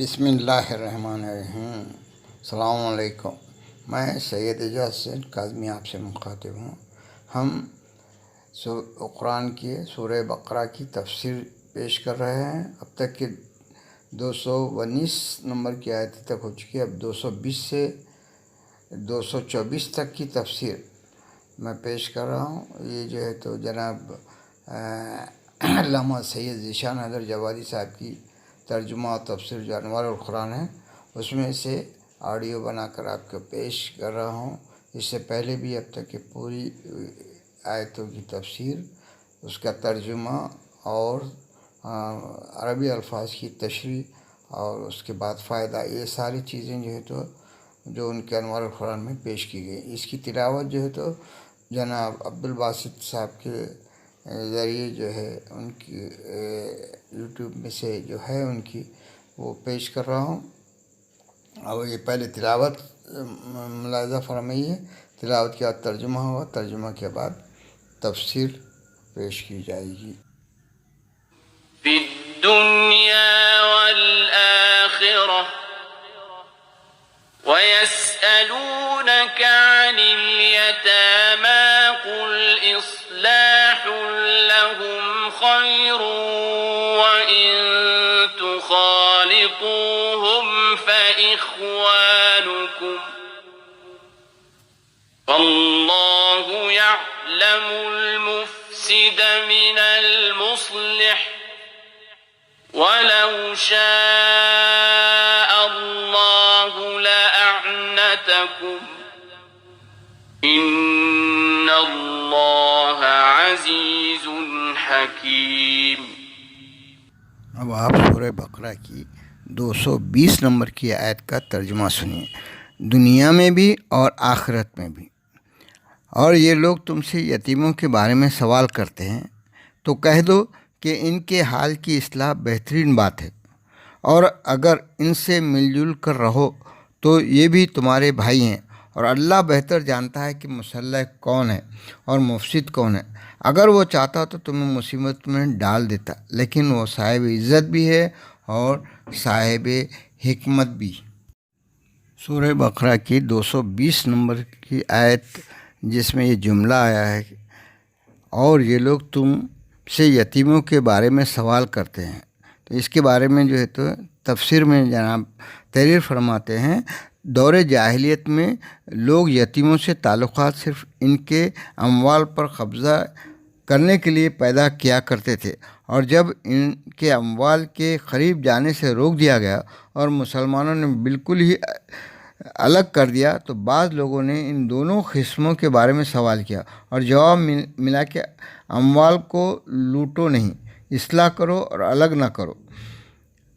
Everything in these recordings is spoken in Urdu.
بسم اللہ الرحمن الرحیم۔ السلام علیکم۔ میں سید اعجاز حسین کاظمی آپ سے مخاطب ہوں۔ ہم قرآن کی سورہ بقرہ کی تفسیر پیش کر رہے ہیں۔ اب تک کہ 219 نمبر کی آیت تک ہو چکی ہے۔ اب 220 سے 224 تک کی تفسیر میں پیش کر رہا ہوں۔ یہ جو ہے تو جناب علامہ سید ذیشان حیدر جوادی صاحب کی ترجمہ اور تفسیر جو انوار القرآن ہے، اس میں سے آڈیو بنا کر آپ کو پیش کر رہا ہوں۔ اس سے پہلے بھی اب تک کی پوری آیتوں کی تفسیر، اس کا ترجمہ اور عربی الفاظ کی تشریح اور اس کے بعد فائدہ، یہ ساری چیزیں جو ہے تو جو ان کے انوار القرآن میں پیش کی گئی۔ اس کی تلاوت جو ہے تو جناب عبدالباسط صاحب کے ذریعے جو ہے ان کی یوٹیوب میں سے جو ہے ان کی وہ پیش کر رہا ہوں۔ اور یہ پہلے تلاوت ملاحظہ فرمائیے، تلاوت کے بعد ترجمہ ہوا، ترجمہ کے بعد تفسیر پیش کی جائے گی۔ فی الدنیا والآخرہ وَيَسْأَلُونَكَ عَنِ الْيَتَامَى قُلْ إِصْلَاحٌ لَهُمْ خَيْرٌ وَإِن تُخَالِطُوهُمْ فَإِخْوَانُكُمْ وَاللَّهُ يَعْلَمُ الْمُفْسِدَ مِنَ الْمُصْلِحِ وَلَوْ شَاءَ اللَّهُ لَأَعْنَتَكُمْ إِنَّ اللَّهَ عَزِيزٌ حَكِيمٌ۔ اب آپ سورہ بقرہ کی 220 نمبر کی آیت کا ترجمہ سنیے۔ دنیا میں بھی اور آخرت میں بھی۔ اور یہ لوگ تم سے یتیموں کے بارے میں سوال کرتے ہیں تو کہہ دو کہ ان کے حال کی اصلاح بہترین بات ہے، اور اگر ان سے مل جل کر رہو تو یہ بھی تمہارے بھائی ہیں، اور اللہ بہتر جانتا ہے کہ مصلح کون ہے اور مفسد کون ہے۔ اگر وہ چاہتا تو تمہیں مصیبت میں ڈال دیتا، لیکن وہ صاحب عزت بھی ہے اور صاحب حکمت بھی۔ سورہ بقرہ کی 220 نمبر کی آیت جس میں یہ جملہ آیا ہے، اور یہ لوگ تم سے یتیموں کے بارے میں سوال کرتے ہیں، تو اس کے بارے میں جو ہے تو تفسیر میں جناب تحریر فرماتے ہیں، دور جاہلیت میں لوگ یتیموں سے تعلقات صرف ان کے اموال پر قبضہ کرنے کے لیے پیدا کیا کرتے تھے، اور جب ان کے اموال کے قریب جانے سے روک دیا گیا اور مسلمانوں نے بالکل ہی الگ کر دیا تو بعض لوگوں نے ان دونوں قسموں کے بارے میں سوال کیا، اور جواب ملا کہ اموال کو لوٹو نہیں، اصلاح کرو اور الگ نہ کرو،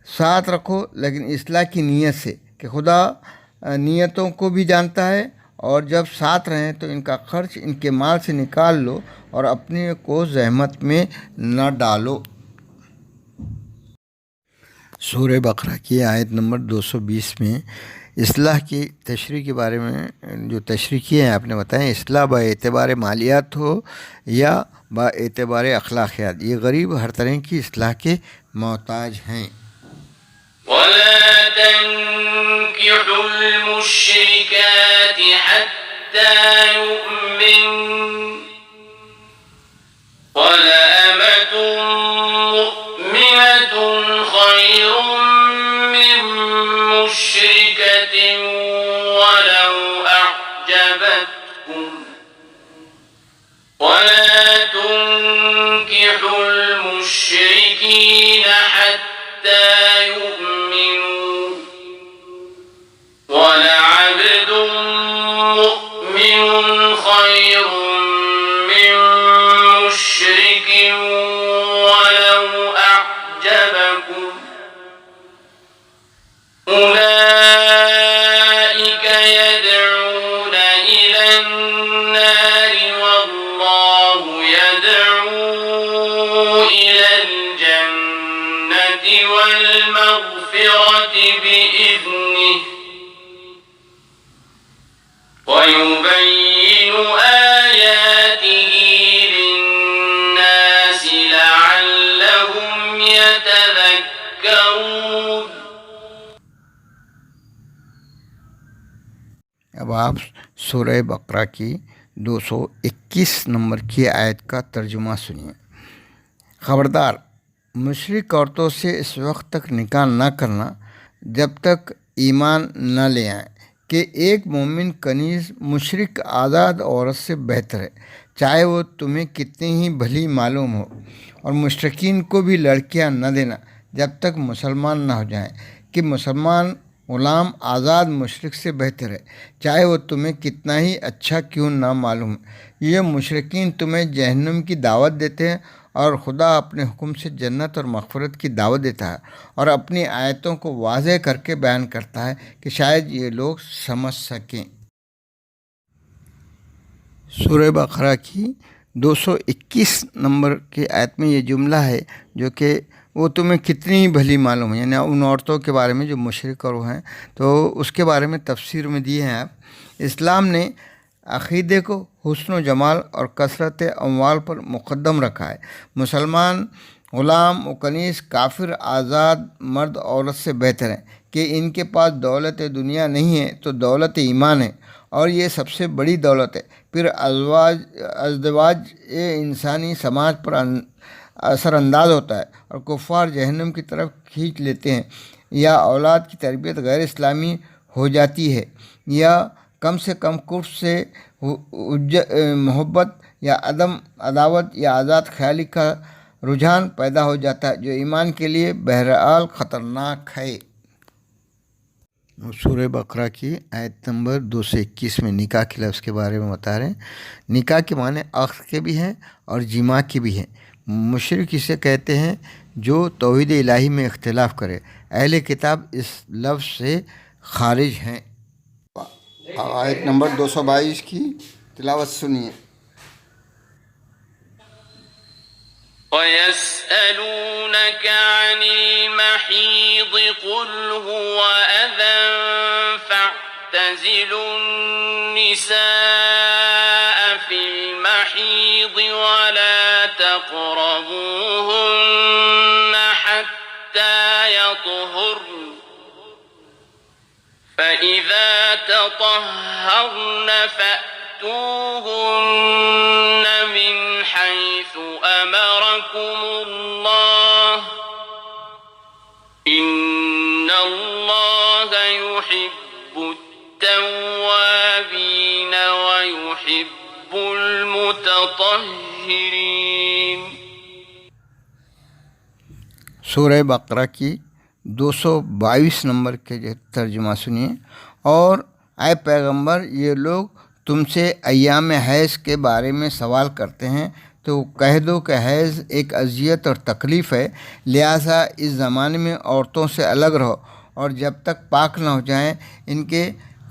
ساتھ رکھو لیکن اصلاح کی نیت سے، کہ خدا نیتوں کو بھی جانتا ہے، اور جب ساتھ رہیں تو ان کا خرچ ان کے مال سے نکال لو اور اپنے کو زحمت میں نہ ڈالو۔ سورہ بقرہ کی آیت نمبر 220 میں اصلاح کی تشریح کے بارے میں جو تشریح کی ہے آپ نے بتائیں، اصلاح با اعتبار مالیات ہو یا با اعتبار اخلاقیات، یہ غریب ہر طرح کی اصلاح کے محتاج ہیں۔ وَلَا تَنكِحُوا الْمُشْرِكَاتِ حَتَّى يُؤْمِنَّ وَلَأَمَةٌ مُؤْمِنَةٌ خَيْرٌ مِّن مُّشْرِكَةٍ وَلَوْ أَعْجَبَتْكُمْ وَلَا تُنكِحُوا الْمُشْرِكِينَ حَتَّى يُؤْمِنُوا وَلَعَبْدٌ مُّؤْمِنٌ خَيْرٌ مِّن مُّشْرِكٍ وَلَوْ أَعْجَبَكُمْ أُولَٰئِكَ يَدْعُونَ إِلَى النَّارِ وَاللَّهُ يَدْعُو إِلَى الْجَنَّةِ وَالْمَغْفِرَةِ بِإِذْنِهِ وَيُبَيِّنُ آيَاتِهِ لِلنَّاسِ لَعَلَّهُمْ يَتَذَكَّرُونَ۔ اب آپ سورہ بقرہ کی 221 نمبر کی آیت کا ترجمہ سنیے۔ خبردار، مشرک عورتوں سے اس وقت تک نکاح نہ کرنا جب تک ایمان نہ لے آئیں کہ ایک مومن کنیز مشرک آزاد عورت سے بہتر ہے، چاہے وہ تمہیں کتنی ہی بھلی معلوم ہو، اور مشرکین کو بھی لڑکیاں نہ دینا جب تک مسلمان نہ ہو جائیں کہ مسلمان غلام آزاد مشرک سے بہتر ہے، چاہے وہ تمہیں کتنا ہی اچھا کیوں نہ معلوم ہے۔ یہ مشرکین تمہیں جہنم کی دعوت دیتے ہیں، اور خدا اپنے حکم سے جنت اور مغفرت کی دعوت دیتا ہے، اور اپنی آیتوں کو واضح کر کے بیان کرتا ہے کہ شاید یہ لوگ سمجھ سکیں۔ سورہ بقرہ کی 221 نمبر کی آیت میں یہ جملہ ہے جو کہ وہ تمہیں کتنی ہی بھلی معلوم ہے، یعنی ان عورتوں کے بارے میں جو مشرک اور وہ ہیں، تو اس کے بارے میں تفسیر میں دیے ہیں آپ۔ اسلام نے عقیدے کو حسن و جمال اور کثرت اموال پر مقدم رکھا ہے۔ مسلمان غلام و کنیز کافر آزاد مرد عورت سے بہتر ہیں کہ ان کے پاس دولت دنیا نہیں ہے تو دولت ایمان ہے، اور یہ سب سے بڑی دولت ہے۔ پھر ازدواج انسانی سماج پر اثر انداز ہوتا ہے اور کفار جہنم کی طرف کھینچ لیتے ہیں، یا اولاد کی تربیت غیر اسلامی ہو جاتی ہے، یا کم سے کم کفر سے محبت یا عدم عداوت یا آزاد خیالی کا رجحان پیدا ہو جاتا ہے، جو ایمان کے لیے بہرحال خطرناک ہے۔ سورہ بقرہ کی آیت نمبر 221 میں نکاح کے لفظ کے بارے میں بتا رہے ہیں۔ نکاح کے معنی عقد کے بھی ہیں اور جماع کے بھی ہیں۔ مشرک اسے کہتے ہیں جو توحید الہی میں اختلاف کرے۔ اہل کتاب اس لفظ سے خارج ہیں۔ آیت نمبر 222 کی تلاوت سنیے۔ وَيَسْأَلُونَكَ عَنِ الْمَحِيضِ قُلْ هُوَ أَذًى فَاعْتَزِلُوا النِّسَاءَ فِي الْمَحِيضِ وَلَا تَقْرَبُوهُنَّ حَتَّى يَطْهُرْنَ فَإِذَا تَطَهَّرْنَ فَأْتُوهُنَّ مِنْ حَيْثُ أَمَرَكُمُ اللَّهُ إِنَّ اللَّهَ يُحِبُّ التَّوَّابِينَ وَيُحِبُّ الْمُتَطَهِّرِينَ۔ سورہ بقرہ کی 222 نمبر کے جو ترجمہ سنیے۔ اور اے پیغمبر، یہ لوگ تم سے ایام حیض کے بارے میں سوال کرتے ہیں، تو کہہ دو کہ حیض ایک اذیت اور تکلیف ہے، لہٰذا اس زمانے میں عورتوں سے الگ رہو، اور جب تک پاک نہ ہو جائیں ان کے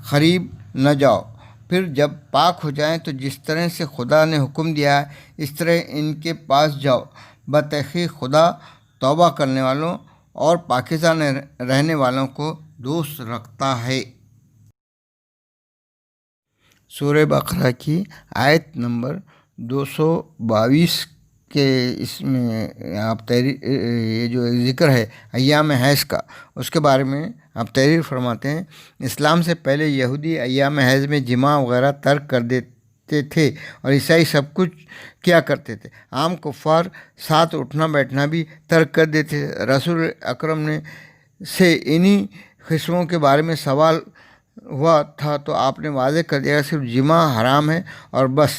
قریب نہ جاؤ۔ پھر جب پاک ہو جائیں تو جس طرح سے خدا نے حکم دیا ہے اس طرح ان کے پاس جاؤ۔ بتحقیق خدا توبہ کرنے والوں اور پاکیزہ رہنے والوں کو دوست رکھتا ہے۔ سورہ بقرہ کی آیت نمبر 222 کے اس میں آپ یہ جو ذکر ہے ایام حیض کا، اس کے بارے میں آپ تحریر فرماتے ہیں۔ اسلام سے پہلے یہودی ایام حیض میں جماع وغیرہ ترک کر دیتے تھے، اور عیسائی سب کچھ کیا کرتے تھے۔ عام کفار ساتھ اٹھنا بیٹھنا بھی ترک کر دیتے تھے۔ رسول اکرم نے سے انہی قسموں کے بارے میں سوال ہوا تھا تو آپ نے واضح کر دیا صرف جماع حرام ہے اور بس،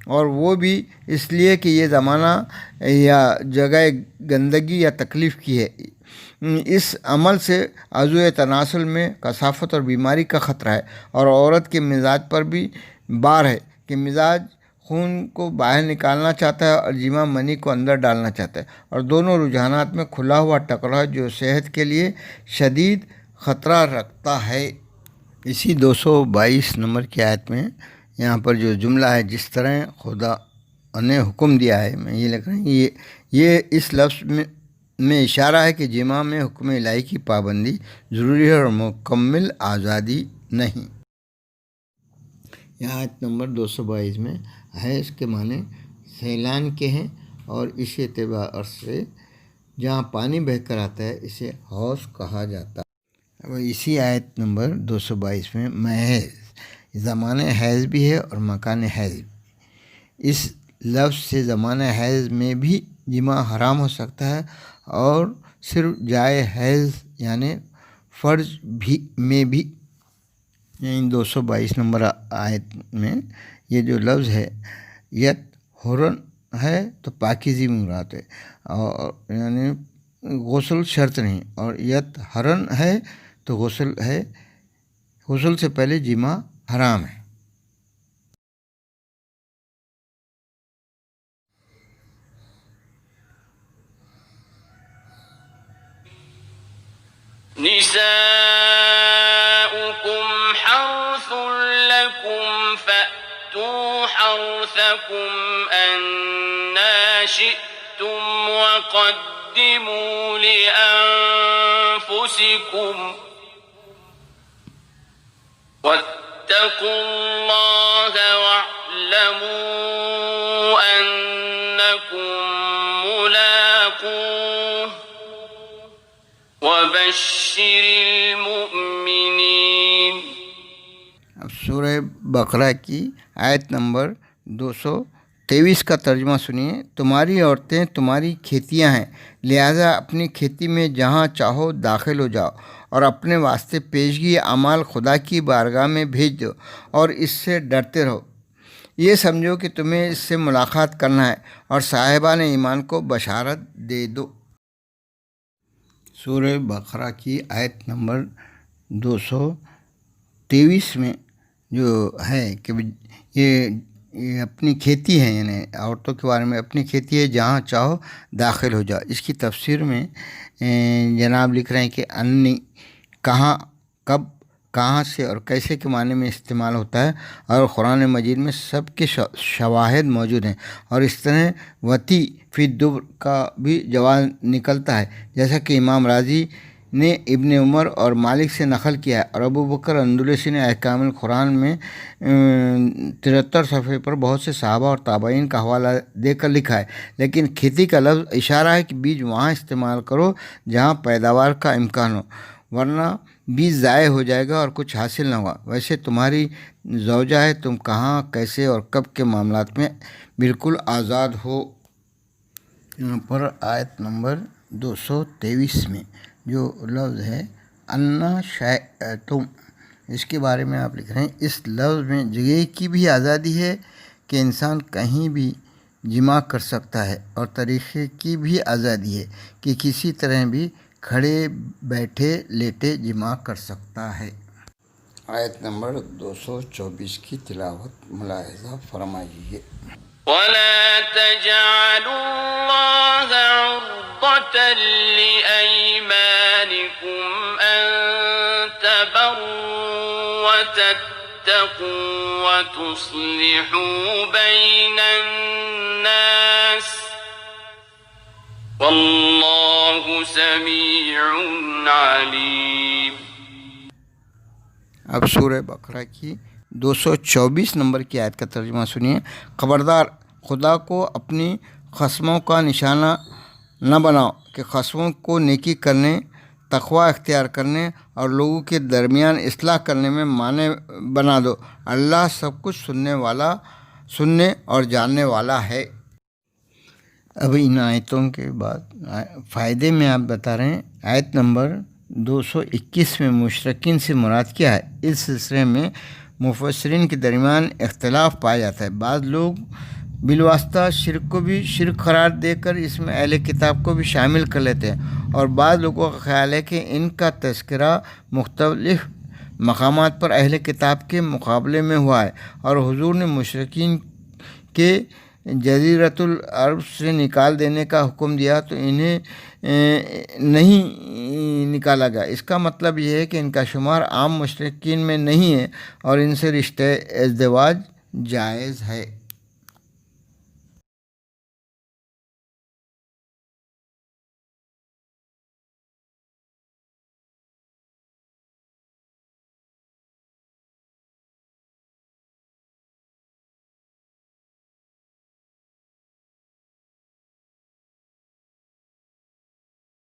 اور وہ بھی اس لیے کہ یہ زمانہ یا جگہ گندگی یا تکلیف کی ہے۔ اس عمل سے عضو تناسل میں کثافت اور بیماری کا خطرہ ہے، اور عورت کے مزاج پر بھی بار ہے کہ مزاج خون کو باہر نکالنا چاہتا ہے اور جماع منی کو اندر ڈالنا چاہتا ہے، اور دونوں رجحانات میں کھلا ہوا ٹکراؤ جو صحت کے لیے شدید خطرہ رکھتا ہے۔ اسی 222 نمبر کی آیت میں یہاں پر جو جملہ ہے جس طرح خدا نے حکم دیا ہے، میں یہ لکھ رہا ہوں، یہ اس لفظ میں اشارہ ہے کہ جماع میں حکم الہی کی پابندی ضروری ہے اور مکمل آزادی نہیں۔ یہ آیت نمبر 222 میں حیض کے معنی سیلان کے ہیں، اور اس اعتبار سے جہاں پانی بہہ کر آتا ہے اسے حوض کہا جاتا ہے۔ اسی آیت نمبر 222 میں محض زمانہ حیض بھی ہے اور مکان حیض بھی۔ اس لفظ سے زمانہ حیض میں بھی جماع حرام ہو سکتا ہے اور صرف جائے حیض یعنی فرض میں بھی، یعنی 222 نمبر آیت میں یہ جو لفظ ہے یت حرن ہے تو پاکیزی مراد ہے، اور یعنی غسل شرط نہیں، اور یت حرن ہے تو غسل ہے، غسل سے پہلے جماع حرام ہے۔ نساؤكم حرث لكم فأتوا حرثكم أنا شئتم وقدموا لأنفسكم واتقوا الله واعلموا أنكم ملاقوه وبشر المؤمنين۔ اب سورہ بقرہ کی آیت نمبر 223 کا ترجمہ سنیے۔ تمہاری عورتیں تمہاری کھیتیاں ہیں، لہذا اپنی کھیتی میں جہاں چاہو داخل ہو جاؤ اور اپنے واسطے پیشگی اعمال خدا کی بارگاہ میں بھیج دو اور اس سے ڈرتے رہو۔ یہ سمجھو کہ تمہیں اس سے ملاقات کرنا ہے اور صاحبان ایمان کو بشارت دے دو۔ سورہ بقرہ کی آیت نمبر 223 میں جو ہے کہ یہ اپنی کھیتی ہے، یعنی عورتوں کے بارے میں اپنی کھیتی ہے جہاں چاہو داخل ہو جاؤ۔ اس کی تفسیر میں جناب لکھ رہے ہیں کہ انی کہاں، کب، کہاں سے اور کیسے کے معنی میں استعمال ہوتا ہے، اور قرآن مجید میں سب کے شواہد موجود ہیں، اور اس طرح وتی فی الدبر کا بھی جواز نکلتا ہے، جیسا کہ امام راضی نے ابن عمر اور مالک سے نقل کیا ہے، اور ابو بکر اندلسی نے احکام القرآن میں 73 صفحے پر بہت سے صحابہ اور تابعین کا حوالہ دے کر لکھا ہے۔ لیکن کھیتی کا لفظ اشارہ ہے کہ بیج وہاں استعمال کرو جہاں پیداوار کا امکان ہو، ورنہ بیج ضائع ہو جائے گا اور کچھ حاصل نہ ہوگا۔ ویسے تمہاری زوجہ ہے، تم کہاں، کیسے اور کب کے معاملات میں بالکل آزاد ہو۔ یہاں پر آیت نمبر 223 میں جو لفظ ہے انا شئتم، اس کے بارے میں آپ لکھ رہے ہیں اس لفظ میں جگہ کی بھی آزادی ہے کہ انسان کہیں بھی جمع کر سکتا ہے، اور طریقے کی بھی آزادی ہے کہ کسی طرح بھی کھڑے بیٹھے لیٹے جمع کر سکتا ہے۔ آیت نمبر 224 کی تلاوت ملاحظہ فرمائیے۔ ولا تجعلوا الله عرضة لأيمانكم أن تبروا وتتقوا وتصلحوا بين الناس والله سميع عليم۔ اب سورہ بقرہ کی 224 نمبر کی آیت کا ترجمہ سنیے۔ خبردار، خدا کو اپنی قسموں کا نشانہ نہ بناؤ کہ قسموں کو نیکی کرنے، تقوی اختیار کرنے اور لوگوں کے درمیان اصلاح کرنے میں مانع بنا دو۔ اللہ سب کچھ سننے اور جاننے والا ہے۔ اب ان آیتوں کے بعد فائدے میں آپ بتا رہے ہیں۔ آیت نمبر 221 میں مشرکین سے مراد کیا ہے؟ اس سلسلے میں مفسرین کے درمیان اختلاف پایا جاتا ہے۔ بعض لوگ بالواسطہ شرک کو بھی شرک قرار دے کر اس میں اہل کتاب کو بھی شامل کر لیتے ہیں، اور بعض لوگوں کا خیال ہے کہ ان کا تذکرہ مختلف مقامات پر اہل کتاب کے مقابلے میں ہوا ہے، اور حضور نے مشرکین کے جزیرۃ العرب سے نکال دینے کا حکم دیا تو انہیں نہیں نکالا گیا۔ اس کا مطلب یہ ہے کہ ان کا شمار عام مشرکین میں نہیں ہے اور ان سے رشتہ ازدواج جائز ہے۔